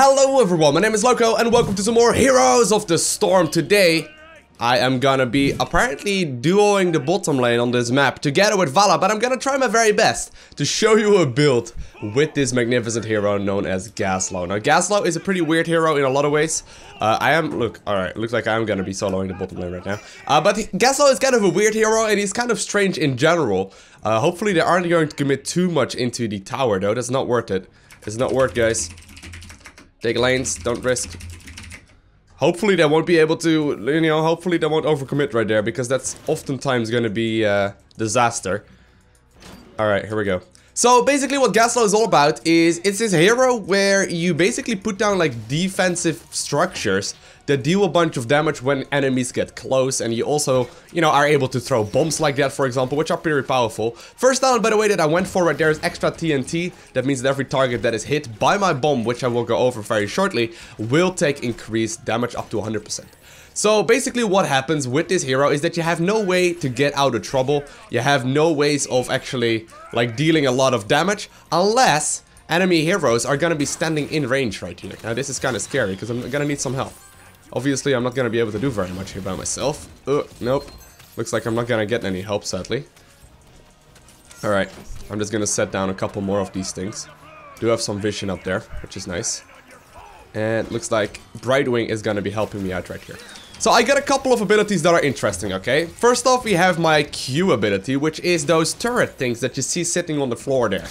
Hello everyone, my name is Lowko and welcome to some more Heroes of the Storm. Today, I am gonna be apparently duoing the bottom lane on this map together with Vala, but I'm gonna try my very best to show you a build with this magnificent hero known as Gazlowe. Now, Gazlowe is a pretty weird hero in a lot of ways. Alright, looks like I'm gonna be soloing the bottom lane right now. But Gazlowe is kind of a weird hero and he's kind of strange in general. Hopefully they aren't going to commit too much into the tower though, that's not worth it. It's not worth, guys. Take lanes, don't risk. Hopefully they won't be able to, hopefully they won't overcommit right there, because that's oftentimes gonna be disaster. Alright, here we go. So basically what Gazlowe is all about is, it's this hero where you basically put down like defensive structures that deal a bunch of damage when enemies get close, and you also, are able to throw bombs like that, for example, which are pretty powerful. First talent, by the way, that I went for right there is extra TNT. That means that every target that is hit by my bomb, which I will go over very shortly, will take increased damage up to 100%. So basically what happens with this hero is that you have no way to get out of trouble. You have no ways of actually like dealing a lot of damage unless enemy heroes are gonna be standing in range right here. Now this is kind of scary because I'm gonna need some help. Obviously I'm not gonna be able to do very much here by myself. Nope. Looks like I'm not gonna get any help, sadly. Alright, I'm just gonna set down a couple more of these things. Do have some vision up there, which is nice. And looks like Brightwing is gonna be helping me out right here. So I got a couple of abilities that are interesting, okay? First off, we have my Q ability, which is those turret things that you see sitting on the floor there.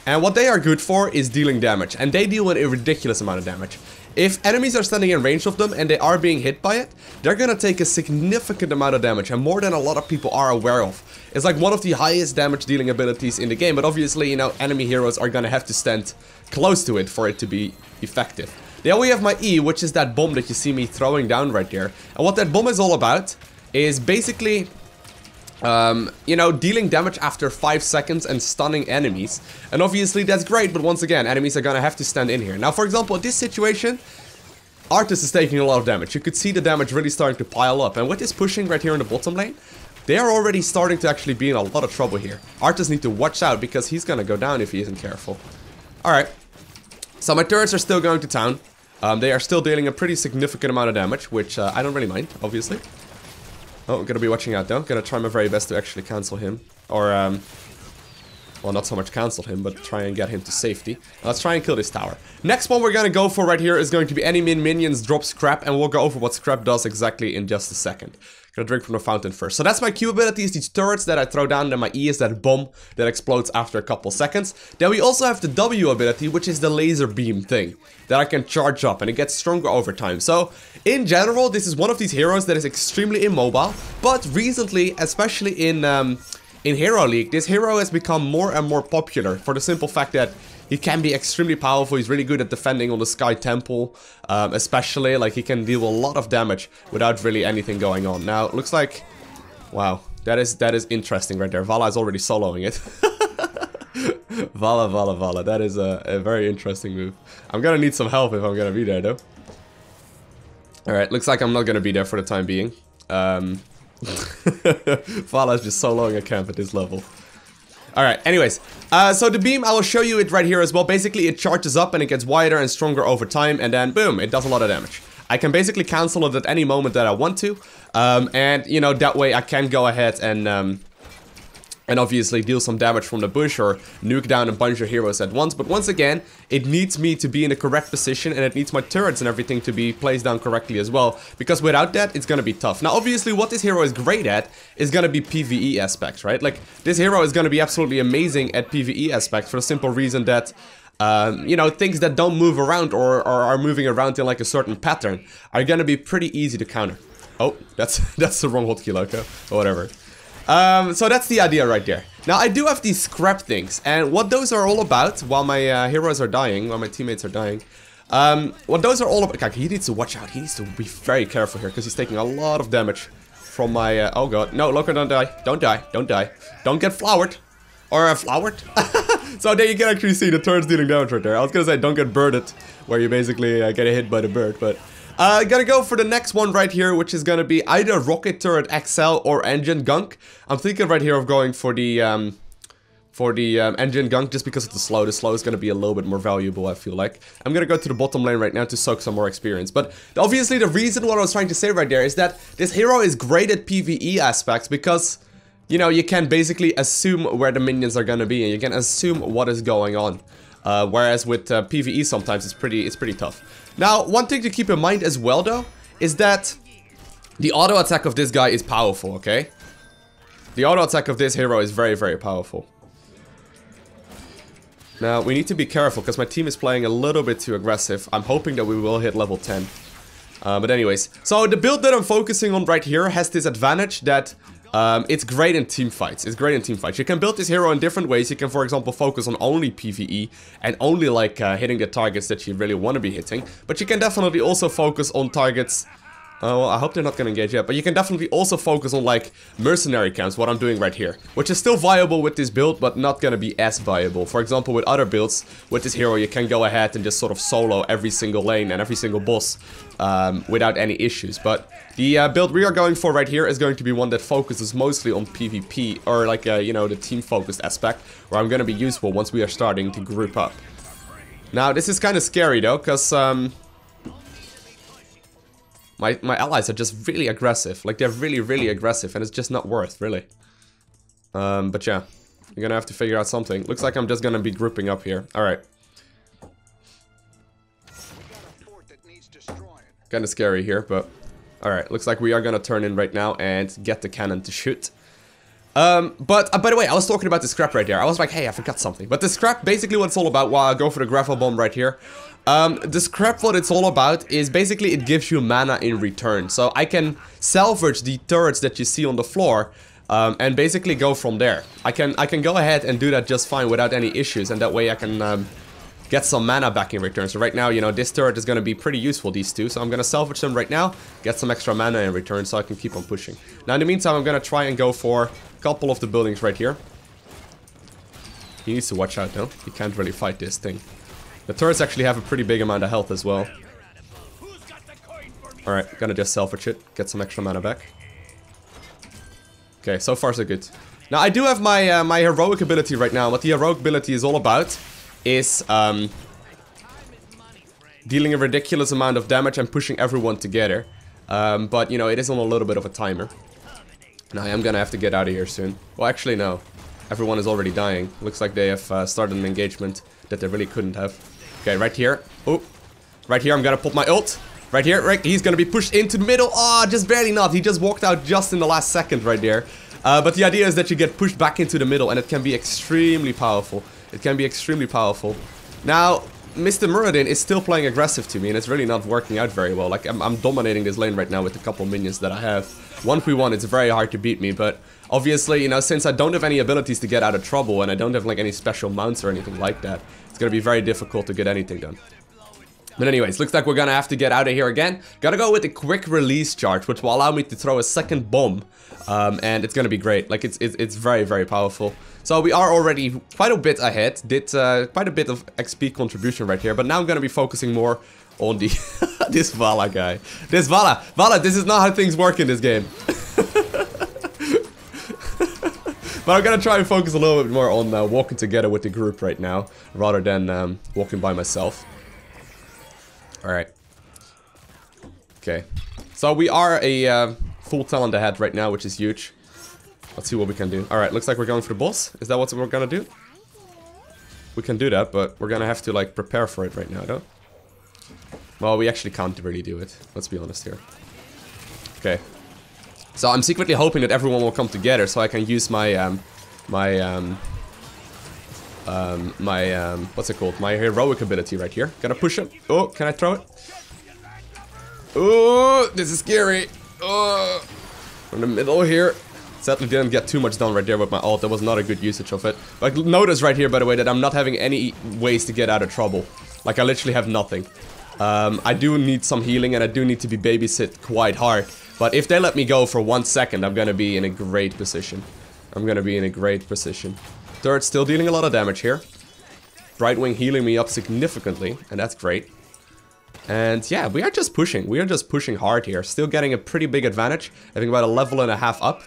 And what they are good for is dealing damage, and they deal with a ridiculous amount of damage. If enemies are standing in range of them and they are being hit by it, they're gonna take a significant amount of damage, and more than a lot of people are aware of. It's like one of the highest damage dealing abilities in the game, but obviously, enemy heroes are gonna have to stand close to it for it to be effective. Then we have my E, which is that bomb that you see me throwing down right there. And what that bomb is all about is basically, dealing damage after 5 seconds and stunning enemies. And obviously that's great, but once again, enemies are gonna have to stand in here. Now, for example, in this situation, Arthas is taking a lot of damage. You could see the damage really starting to pile up. And with this pushing right here in the bottom lane, they are already starting to actually be in a lot of trouble here. Arthas need to watch out because he's gonna go down if he isn't careful. Alright. So my turrets are still going to town. They are still dealing a pretty significant amount of damage, which I don't really mind, obviously. Oh, I'm gonna be watching out though. Gonna try my very best to actually cancel him. Or, well, not so much cancel him, but try and get him to safety. Let's try and kill this tower. Next one we're gonna go for right here is going to be any minions drop scrap, and we'll go over what scrap does exactly in just a second. Gonna drink from the fountain first. So that's my Q ability, is these turrets that I throw down, then my E is that bomb that explodes after a couple seconds. Then we also have the W ability, which is the laser beam thing that I can charge up, and it gets stronger over time. So in general, this is one of these heroes that is extremely immobile, but recently, especially in Hero League, this hero has become more and more popular for the simple fact that he can be extremely powerful. He's really good at defending on the Sky Temple, especially. Like, he can deal a lot of damage without really anything going on. Now, it looks like... Wow, that is interesting right there. Vala is already soloing it. Vala. That is a very interesting move. I'm gonna need some help if I'm gonna be there, though. Alright, looks like I'm not gonna be there for the time being. Vala is just soloing a camp at this level. Alright, anyways, so the beam, I will show you it right here as well. Basically, it charges up and it gets wider and stronger over time, and then boom, it does a lot of damage. I can basically cancel it at any moment that I want to, and, that way I can go ahead and obviously deal some damage from the bush or nuke down a bunch of heroes at once. But once again, it needs me to be in the correct position, and it needs my turrets and everything to be placed down correctly as well, because without that, it's gonna be tough. Now, obviously, what this hero is great at is gonna be PvE aspects, right? Like, this hero is gonna be absolutely amazing at PvE aspects for the simple reason that, things that don't move around or are moving around in like a certain pattern are gonna be pretty easy to counter. Oh, that's the wrong hotkey, Lowko, or whatever. So that's the idea right there. Now, I do have these scrap things, and what those are all about, while my heroes are dying, while my teammates are dying, what those are all about... Okay, he needs to watch out. He needs to be very careful here, because he's taking a lot of damage from my... oh god, no, Lowko, don't die. Don't die. Don't die. Don't get flowered. Or flowered. So there you can actually see the turrets dealing damage right there. I was gonna say don't get birded, where you basically get hit by the bird, but... Gonna go for the next one right here, which is gonna be either Rocket Turret XL or Engine Gunk. I'm thinking right here of going for the engine Gunk just because of the slow. The slow is going to be a little bit more valuable, I feel like. I'm going to go to the bottom lane right now to soak some more experience. But obviously the reason what I was trying to say right there is that this hero is great at PvE aspects because, you know, you can basically assume where the minions are going to be and you can assume what is going on. Whereas with PvE sometimes it's pretty tough. Now, one thing to keep in mind as well though is that the auto attack of this guy is powerful, okay? The auto attack of this hero is very, very powerful. Now, we need to be careful because my team is playing a little bit too aggressive. I'm hoping that we will hit level 10. But anyways, so the build that I'm focusing on right here has this advantage that it's great in team fights. It's great in team fights. You can build this hero in different ways. You can, for example, focus on only PvE and only like hitting the targets that you really want to be hitting. But you can definitely also focus on targets. Well, I hope they're not going to engage yet, but you can definitely also focus on, like, mercenary camps, what I'm doing right here. Which is still viable with this build, but not going to be as viable. For example, with other builds, with this hero, you can go ahead and just sort of solo every single lane and every single boss without any issues. But the build we are going for right here is going to be one that focuses mostly on PvP, or, like, you know, the team-focused aspect, where I'm going to be useful once we are starting to group up. Now, this is kind of scary, though, because, My allies are just really aggressive. Like, they're really, really aggressive, and it's just not worth, really. But yeah, you're gonna have to figure out something. Looks like I'm just gonna be grouping up here. Alright. Kinda scary here, but... Alright, looks like we are gonna turn in right now and get the cannon to shoot. But, by the way, I was talking about the scrap right there. I was like, hey, I forgot something. But the scrap, basically what it's all about, while I go for the Grav-o Bomb right here. The scrap, what it's all about is basically it gives you mana in return. So I can salvage the turrets that you see on the floor, and basically go from there. I can go ahead and do that just fine without any issues, and that way I can, get some mana back in return. So right now, you know, this turret is going to be pretty useful, these two. So I'm going to salvage them right now, get some extra mana in return so I can keep on pushing. Now in the meantime, I'm going to try and go for a couple of the buildings right here. He needs to watch out though. He can't really fight this thing. The turrets actually have a pretty big amount of health as well. Alright, gonna just salvage it, get some extra mana back. Okay, so far so good. Now I do have my my heroic ability right now. What the heroic ability is all about is dealing a ridiculous amount of damage and pushing everyone together. But you know, it is on a little bit of a timer. Now I am gonna have to get out of here soon. Well, actually no. Everyone is already dying. Looks like they have started an engagement that they really couldn't have. Okay, right here. Oh, right here I'm gonna put my ult. Right here, right, he's gonna be pushed into the middle. Oh, just barely not. He just walked out just in the last second right there. But the idea is that you get pushed back into the middle and it can be extremely powerful. It can be extremely powerful. Now, Mr. Muradin is still playing aggressive to me and it's really not working out very well. Like, I'm dominating this lane right now with a couple minions that I have. 1v1, it's very hard to beat me, but obviously, you know, since I don't have any abilities to get out of trouble and I don't have, like, any special mounts or anything like that, it's gonna be very difficult to get anything done. But anyways, looks like we're gonna have to get out of here again. Gotta go with a quick release charge, which will allow me to throw a second bomb. And it's gonna be great. Like, it's very, very powerful. So we are already quite a bit ahead. Did quite a bit of XP contribution right here. But now I'm gonna be focusing more on the this Vala guy. This Vala, this is not how things work in this game. But I'm gonna try and focus a little bit more on walking together with the group right now, rather than walking by myself. Alright. Okay. So we are a full talent ahead right now, which is huge. Let's see what we can do. Alright, looks like we're going for the boss. Is that what we're gonna do? We can do that, but we're gonna have to, like, prepare for it right now, though. Well, we actually can't really do it. Let's be honest here. Okay. So I'm secretly hoping that everyone will come together so I can use my, what's it called? My heroic ability right here. Gotta push him. Oh, can I throw it? Oh, this is scary. Oh, from the middle here. Sadly didn't get too much done right there with my ult. That was not a good usage of it. But notice right here, by the way, that I'm not having any ways to get out of trouble. Like, I literally have nothing. I do need some healing and I do need to be babysit quite hard. But if they let me go for 1 second, I'm gonna be in a great position. I'm gonna be in a great position. Turret's still dealing a lot of damage here. Brightwing healing me up significantly, and that's great. And yeah, we are just pushing. We are just pushing hard here. Still getting a pretty big advantage. Having about a level and a half up.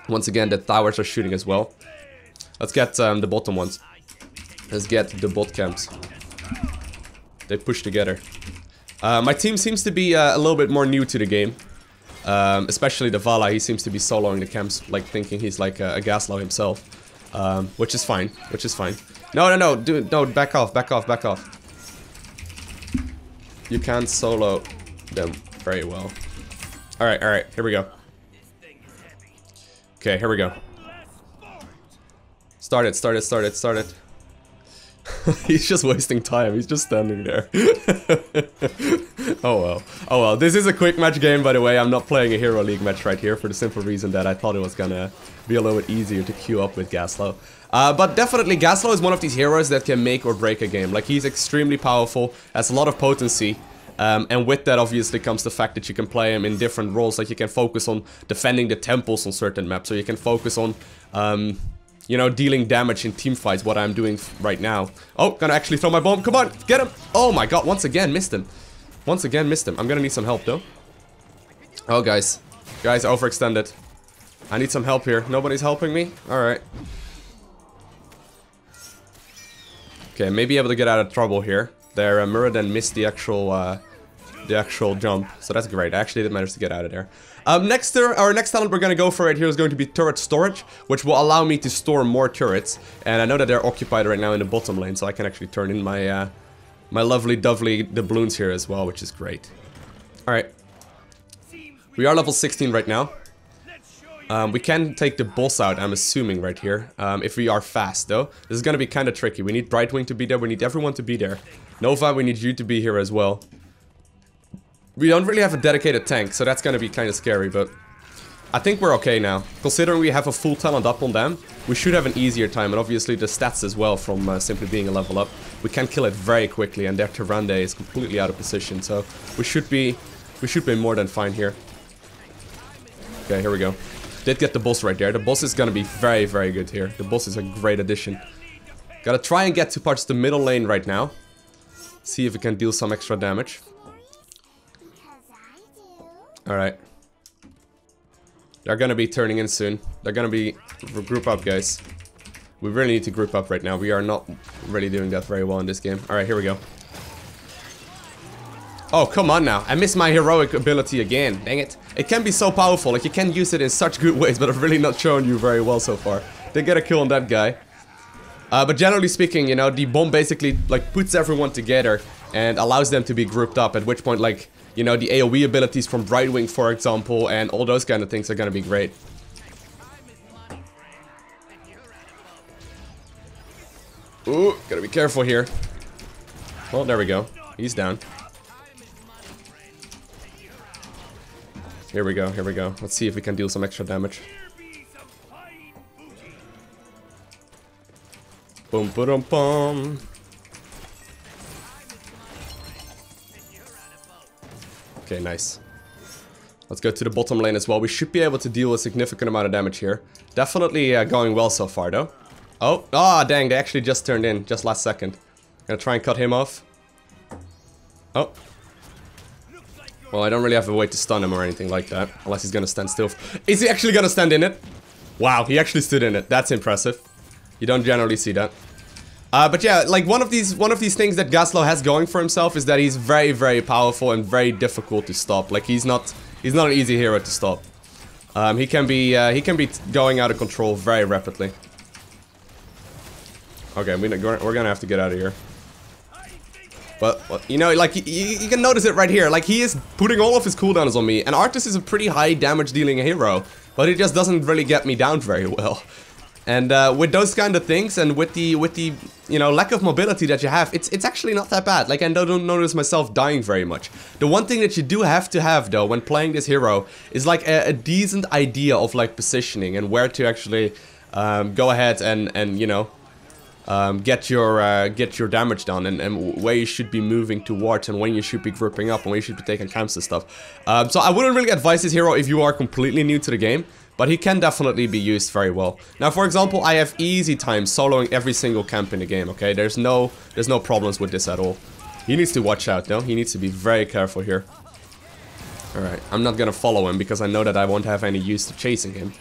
Once again, the towers are shooting as well. Let's get the bottom ones. Let's get the bot camps. They push together. My team seems to be a little bit more new to the game. Especially the Vala, he seems to be soloing the camps, like thinking he's like a Gazlowe himself. Which is fine, No, dude, no, back off. You can't solo them very well. Alright, here we go. Okay, here we go. Start it. He's just wasting time, he's just standing there. Oh well, this is a quick match game, by the way. I'm not playing a Hero League match right here for the simple reason that I thought it was gonna be a little bit easier to queue up with Gazlowe. But definitely Gazlowe is one of these heroes that can make or break a game. Like, he's extremely powerful, has a lot of potency. And with that obviously comes the fact that you can play him in different roles. Like, you can focus on defending the temples on certain maps, or you can focus on you know, dealing damage in team fights, what I'm doing right now. Oh, gonna actually throw my bomb. Come on, get him. Oh my god, once again missed him. I'm gonna need some help though. Oh guys, overextended. I need some help here. Nobody's helping me. All right. Okay, maybe able to get out of trouble here. There, Muradin missed the actual jump, so that's great. I actually did manage to get out of there. Our next talent we're gonna go for right here is going to be Turret Storage, which will allow me to store more turrets. And I know that they're occupied right now in the bottom lane, so I can actually turn in my my lovely dovely doubloons here as well, which is great. All right, we are level 16 right now. We can take the boss out, I'm assuming, right here. If we are fast, though. This is gonna be kind of tricky. We need Brightwing to be there. We need everyone to be there. Nova, we need you to be here as well. We don't really have a dedicated tank, so that's gonna be kind of scary, but I think we're okay now. Considering we have a full talent up on them, we should have an easier time, and obviously the stats as well from simply being a level up. We can kill it very quickly, and their Tyrande is completely out of position, so we should be more than fine here. Okay, here we go. Did get the boss right there. The boss is gonna be very, very good here. The boss is a great addition. Gotta try and get to parts the middle lane right now. See if we can deal some extra damage. Alright. They're gonna be turning in soon. They're gonna be... Group up, guys. We really need to group up right now. We are not really doing that very well in this game. Alright, here we go. Oh, come on now. I missed my heroic ability again. Dang it. It can be so powerful. Like, you can use it in such good ways, but I've really not shown you very well so far. Did get a kill on that guy. But generally speaking, you know, the bomb basically, like, puts everyone together and allows them to be grouped up, at which point, like, you know, the AoE abilities from Brightwing, for example, and all those kind of things are gonna be great. Ooh, gotta be careful here. Well, there we go. He's down. Here we go, here we go. Let's see if we can deal some extra damage. Boom, boom, boom. Okay, nice. Let's go to the bottom lane as well. We should be able to deal a significant amount of damage here. Definitely going well so far, though. Oh, dang, they actually just turned in, just last second. Gonna try and cut him off. Oh. Well, I don't really have a way to stun him or anything like that, unless he's gonna stand still. Is he actually gonna stand in it? Wow, he actually stood in it. That's impressive. You don't generally see that. But yeah, like one of these things that Gazlowe has going for himself is that he's very, very powerful and very difficult to stop. Like, he's not an easy hero to stop. He can be going out of control very rapidly. Okay, we're gonna have to get out of here. But, you know, like, you can notice it right here. Like, he is putting all of his cooldowns on me. And Arctis is a pretty high damage dealing hero. But he just doesn't really get me down very well. And with those kind of things, and with the you know, lack of mobility that you have, it's actually not that bad. Like, I don't notice myself dying very much. The one thing that you do have to have, though, when playing this hero, is like a decent idea of like positioning and where to actually go ahead and you know, get your damage done, and where you should be moving towards, and when you should be grouping up, and when you should be taking camps and stuff. So I wouldn't really advise this hero if you are completely new to the game. But he can definitely be used very well. Now, for example, I have easy time soloing every single camp in the game, okay? There's no problems with this at all. He needs to watch out, though. He needs to be very careful here. Alright, I'm not gonna follow him because I know that I won't have any use to chasing him.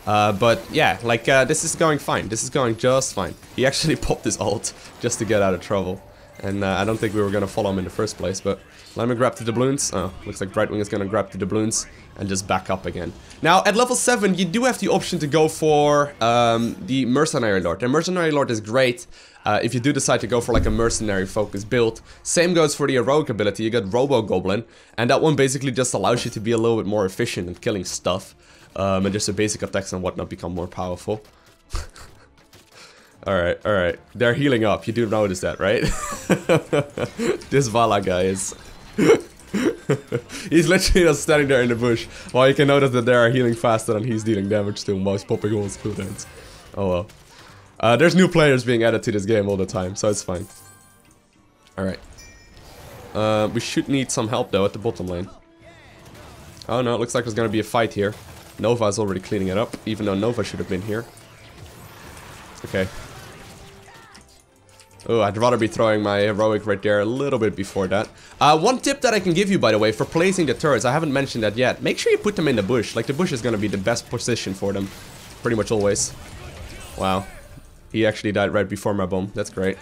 But yeah, like this is going fine. This is going just fine. He actually popped his ult just to get out of trouble. And I don't think we were gonna follow him in the first place, but let me grab the doubloons. Oh, looks like Brightwing is gonna grab the doubloons and just back up again. Now, at level 7, you do have the option to go for the Mercenary Lord. The Mercenary Lord is great if you do decide to go for like a mercenary focused build. Same goes for the heroic ability. You got Robo Goblin, and that one basically just allows you to be a little bit more efficient in killing stuff. And just the basic attacks and whatnot become more powerful. Alright, alright. They're healing up. You do notice that, right? This Vala guy is... He's literally just standing there in the bush. While you can notice that they are healing faster than he's dealing damage to him while he's popping all his cooldowns. Oh well. There's new players being added to this game all the time, so it's fine. Alright. We should need some help though at the bottom lane. Oh no, it looks like there's gonna be a fight here. Nova is already cleaning it up, even though Nova should have been here. Okay. Oh, I'd rather be throwing my heroic right there a little bit before that. One tip that I can give you, by the way, for placing the turrets, I haven't mentioned that yet. Make sure you put them in the bush. Like, the bush is gonna be the best position for them. Pretty much always. Wow. He actually died right before my bomb. That's great.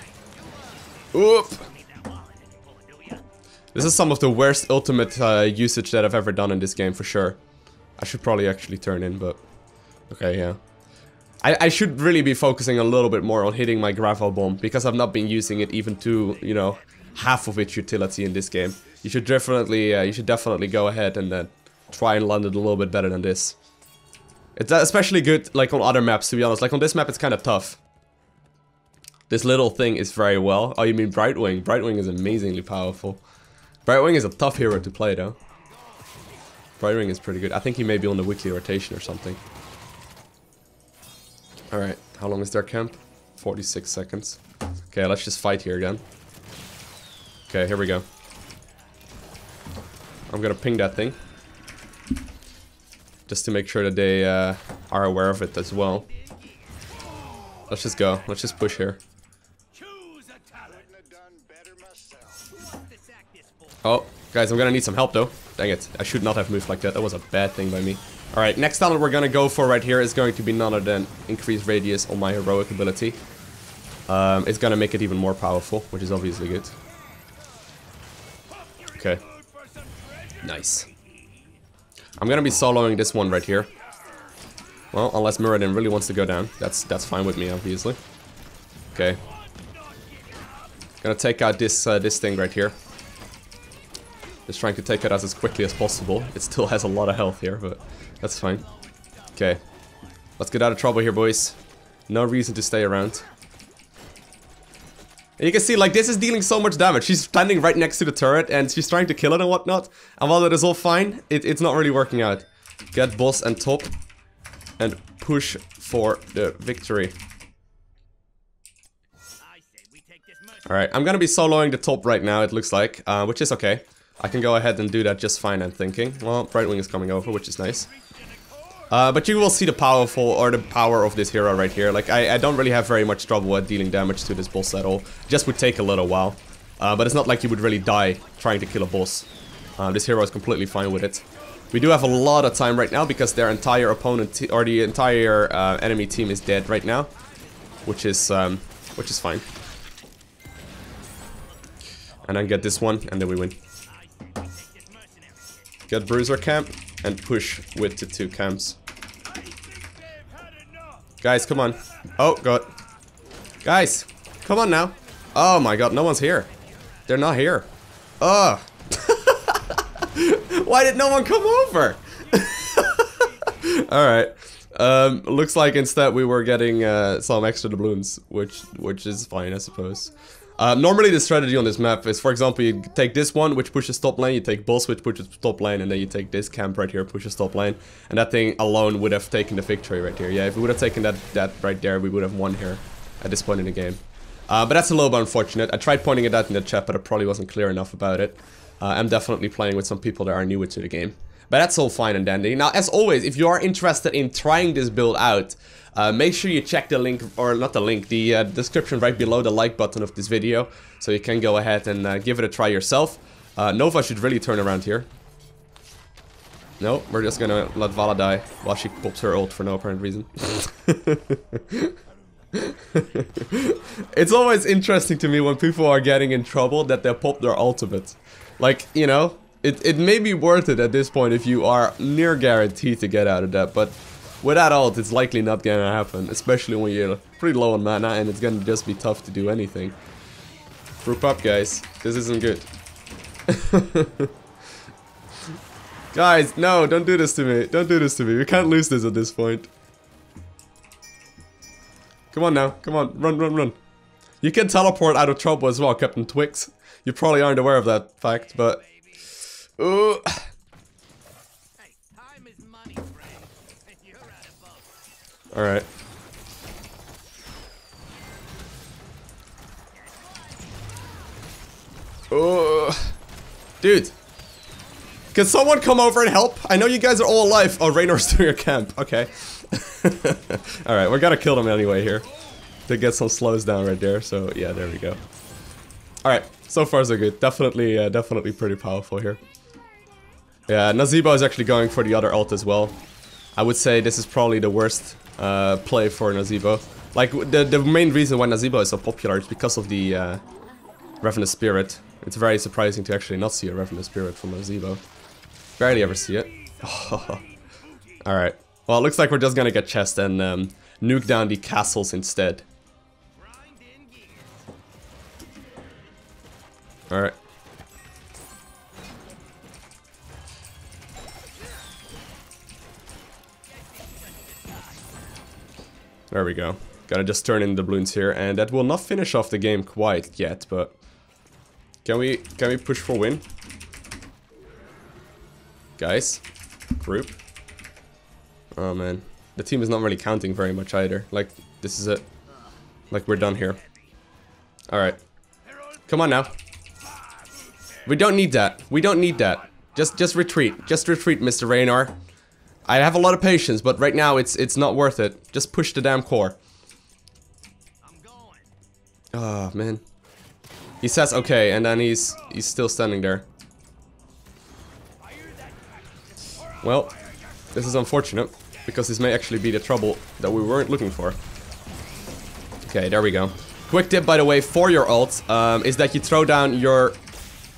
Oop! This is some of the worst ultimate usage that I've ever done in this game, for sure. I should probably actually turn in, but... Okay, yeah. I should really be focusing a little bit more on hitting my Grav-o Bomb, because I've not been using it even to, you know, half of its utility in this game. You should definitely go ahead and try and land it a little bit better than this. It's especially good, like, on other maps, to be honest. Like, on this map, it's kind of tough. This little thing is very well. Oh, you mean Brightwing? Brightwing is amazingly powerful. Brightwing is a tough hero to play, though. Brightwing is pretty good. I think he may be on the weekly rotation or something. Alright, how long is their camp? 46 seconds. Okay, let's just fight here again. Okay, here we go. I'm gonna ping that thing. Just to make sure that they are aware of it as well. Let's just go. Let's just push here. Oh, guys, I'm gonna need some help though. Dang it, I should not have moved like that. That was a bad thing by me. Alright, next talent we're gonna go for right here is going to be none other than increased radius on my heroic ability. It's gonna make it even more powerful, which is obviously good. Okay. Nice. I'm gonna be soloing this one right here. Well, unless Muradin really wants to go down. That's fine with me, obviously. Okay. Gonna take out this this thing right here. Just trying to take it out as quickly as possible. It still has a lot of health here, but that's fine. Okay. Let's get out of trouble here, boys. No reason to stay around. And you can see, like, this is dealing so much damage. She's standing right next to the turret, and she's trying to kill it and whatnot. And while that is all fine, it's not really working out. Get boss and top, and push for the victory. Alright, I'm gonna be soloing the top right now, it looks like, which is okay. I can go ahead and do that just fine, I'm thinking. Well, Brightwing is coming over, which is nice. But you will see the power of this hero right here. Like, I don't really have very much trouble at dealing damage to this boss at all. Just would take a little while. But it's not like you would really die trying to kill a boss. This hero is completely fine with it. We do have a lot of time right now because their entire opponent, or the entire enemy team is dead right now. Which is fine. And then get this one, and then we win. Get Bruiser camp, and push with the 2 camps. Guys, come on. Oh, God. Guys, come on now. Oh my God, no one's here. They're not here. Ugh. Why did no one come over? Alright. Looks like instead we were getting some extra doubloons, which is fine, I suppose. Normally the strategy on this map is, for example, you take this one, which pushes top lane, you take boss, which pushes top lane, and then you take this camp right here, pushes top lane, and that thing alone would have taken the victory right here. Yeah, if we would have taken that right there, we would have won here at this point in the game. But that's a little bit unfortunate. I tried pointing it out in the chat, but I probably wasn't clear enough about it. I'm definitely playing with some people that are newer to the game. But that's all fine and dandy. Now, as always, if you are interested in trying this build out, make sure you check the link, or not the link, the description right below the like button of this video, so you can go ahead and give it a try yourself. Nova should really turn around here. No, we're just gonna let Vala die while she pops her ult for no apparent reason. It's always interesting to me when people are getting in trouble that they pop their ultimate. Like, you know, it may be worth it at this point if you are near guaranteed to get out of that, but with that ult, it's likely not gonna happen, especially when you're pretty low on mana and it's gonna just be tough to do anything. Group up, guys. This isn't good. Guys, no, don't do this to me. Don't do this to me. We can't lose this at this point. Come on now. Come on. Run, run, run. You can teleport out of trouble as well, Captain Twix. You probably aren't aware of that fact, but... Ooh. Alright. Oh, dude. Can someone come over and help? I know you guys are all alive. Oh, Raynor's doing a camp. Okay. Alright, we're gonna kill them anyway here. To get some slows down right there. So, yeah, there we go. Alright, so far so good. Definitely, definitely pretty powerful here. Yeah, Nazeebo is actually going for the other ult as well. I would say this is probably the worst play for Nazeebo. Like, the main reason why Nazeebo is so popular is because of the Ravenous Spirit. It's very surprising to actually not see a Ravenous Spirit from Nazeebo. Barely ever see it. Alright. Well, it looks like we're just gonna get chest and nuke down the castles instead. Alright. There we go. Gotta just turn in the balloons here, and that will not finish off the game quite yet, but... Can we push for win? Guys? Group? Oh man. The team is not really counting very much either. Like, this is it. Like, we're done here. Alright. Come on now. We don't need that. We don't need that. Just retreat. Just retreat, Mr. Raynor. I have a lot of patience, but right now it's not worth it. Just push the damn core. Oh, man. He says okay, and then he's still standing there. Well, this is unfortunate, because this may actually be the trouble that we weren't looking for. Okay, there we go. Quick tip, by the way, for your ult, is that you throw down your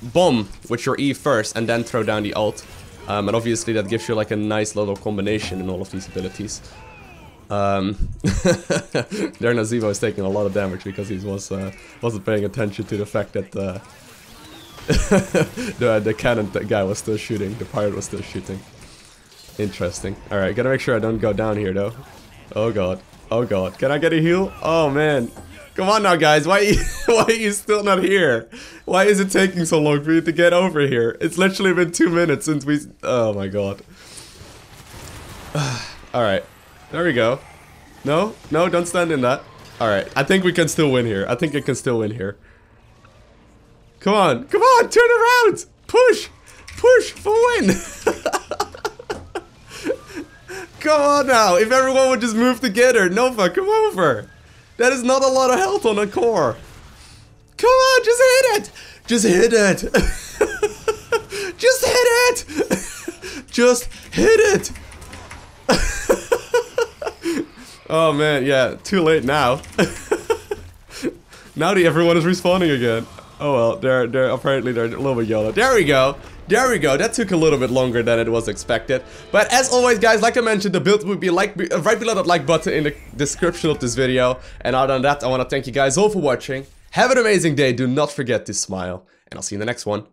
bomb with your E first, and then throw down the ult. And obviously that gives you like a nice little combination in all of these abilities. There Nazeebo is taking a lot of damage because he wasn't paying attention to the fact that the cannon guy was still shooting, the pirate was still shooting. Interesting. Alright, gotta make sure I don't go down here though. Oh god. Oh god. Can I get a heal? Oh man. Come on now guys, why are you still not here? Why is it taking so long for you to get over here? It's literally been 2 minutes since we... Oh my god. Alright. There we go. No? No, don't stand in that. Alright, I think we can still win here. I think I can still win here. Come on. Come on, turn around! Push! Push for win! Come on now, if everyone would just move together. Nova, come over! That is not a lot of health on a core. Come on, just hit it! Just hit it! Just hit it! Just hit it! Oh man, yeah, too late now. Now everyone is respawning again. Oh well, they're apparently they're a little bit yellow. There we go. There we go. That took a little bit longer than it was expected. But as always, guys, like I mentioned, the build would be right below that like button in the description of this video. And other than that, I want to thank you guys all for watching. Have an amazing day. Do not forget to smile. And I'll see you in the next one.